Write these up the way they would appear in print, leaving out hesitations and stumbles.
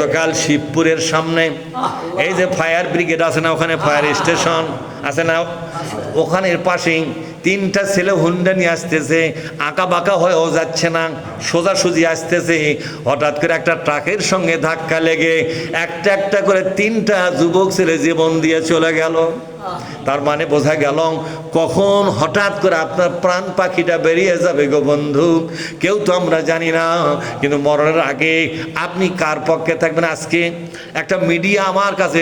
গতকাল শিবপুরের সামনে এই যে ফায়ার ব্রিগেড আছে না, ওখানে ফায়ার স্টেশন আছে না, ওখানের পাশেই তিনটা ছেলে হুন্ডা নিয়ে আসতেছে, আঁকা বাঁকা হয়েও যাচ্ছে না, সোজাসুজি আসতেছে। হঠাৎ করে একটা ট্রাকের সঙ্গে ধাক্কা লেগে একটা একটা করে তিনটা যুবক ছেলে জীবন দিয়ে চলে গেল। তার মানে বোঝা গেল কখন হঠাৎ করে আপনার প্রাণ পাখিটা বেরিয়ে যাবে গো বন্ধু, কেউ তো আমরা জানি না। কিন্তু মরণের আগে আপনি কার পক্ষে থাকবেন? আজকে একটা মিডিয়া আমার কাছে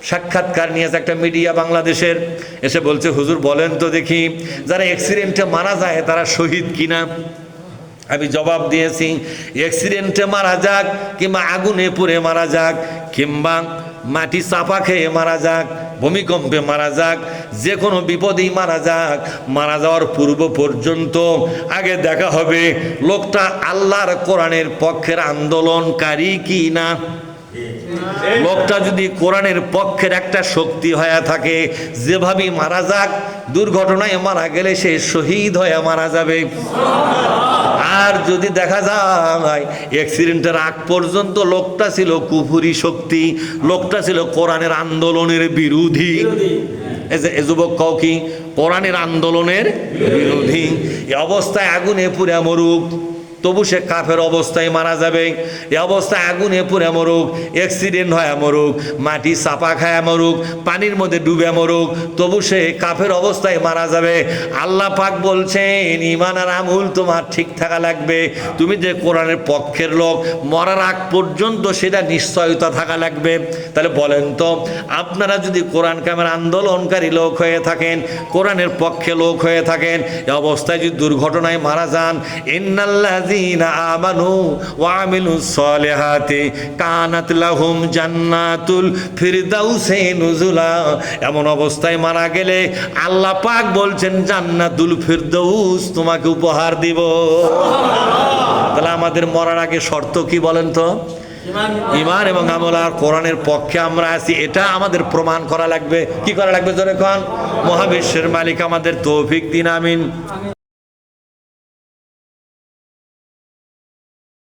সাক্ষাৎকার নিয়েছে, একটা মিডিয়া বাংলাদেশের, এসে বলছে হুজুর বলেন তো দেখি যারা অ্যাক্সিডেন্টে মারা যায় তারা শহীদ কিনা? আমি জবাব দিয়েছি, অ্যাক্সিডেন্টে মারা যাক কিংবা আগুনে পুড়ে মারা যাক কিংবা মাটি চাপা খেয়ে মারা যাক, ভূমিকম্পে মারা যাক, যে কোনো বিপদেই মারা যাক, মারা যাওয়ার পূর্ব পর্যন্ত আগে দেখা হবে লোকটা আল্লাহর কোরআনের পক্ষের আন্দোলনকারী কি না। লোকটা যদি কোরআনের পক্ষের একটা শক্তি হয়ে থাকে, যেভাবেই মারা যাক, দুর্ঘটনায় মারা গেলে সে শহীদ হয়ে মারা যাবে। আর যদি দেখা যায় অ্যাক্সিডেন্টের আগ পর্যন্ত লোকটা ছিল কুফরি শক্তি, লোকটা ছিল কোরআনের আন্দোলনের বিরোধী, এ যুবক কও কি কোরআনের আন্দোলনের বিরোধী, এই অবস্থায় আগুনে পুড়ে মরুক, তবু সে কাফের অবস্থায় মারা যাবে। এ অবস্থায় আগুনে পুড়ে মরুক, অ্যাক্সিডেন্ট হয়ে মরুক, মাটি চাপা খায়া মরুক, পানির মধ্যে ডুবে মরুক, তবু সে কাফের অবস্থায় মারা যাবে। আল্লাহ পাক বলছেন ঈমান আর আমল তোমার ঠিক থাকা লাগবে। তুমি যে কোরআনের পক্ষের লোক, মরার আগ পর্যন্ত সেটা নিশ্চয়তা থাকা লাগবে। তাহলে বলেন তো, আপনারা যদি কোরআন কামের আন্দোলনকারী লোক হয়ে থাকেন, কোরআনের পক্ষে লোক হয়ে থাকেন, এ অবস্থায় যদি দুর্ঘটনায় মারা যান, ইন্নাল্লাহ আমানু ওয়া আমিলুস সলিহাতি কানাত লাহুম জান্নাতুল ফিরদাউসে নুজুলা, এমন অবস্থায় মারা গেলে আল্লাহ পাক বলছেন জান্নাতুল ফিরদাউস তোমাকে উপহার দিব। তাহলে আমাদের মরার আগে শর্ত কি বলেন তো? ঈমান এবং আমল আর কোরআনের পক্ষে আমরা আছি, এটা আমাদের প্রমাণ করা লাগবে। কি করা লাগবে জোরে কোন? মহাবিশ্বের মালিক আমাদের তৌফিক দিন, আমিন।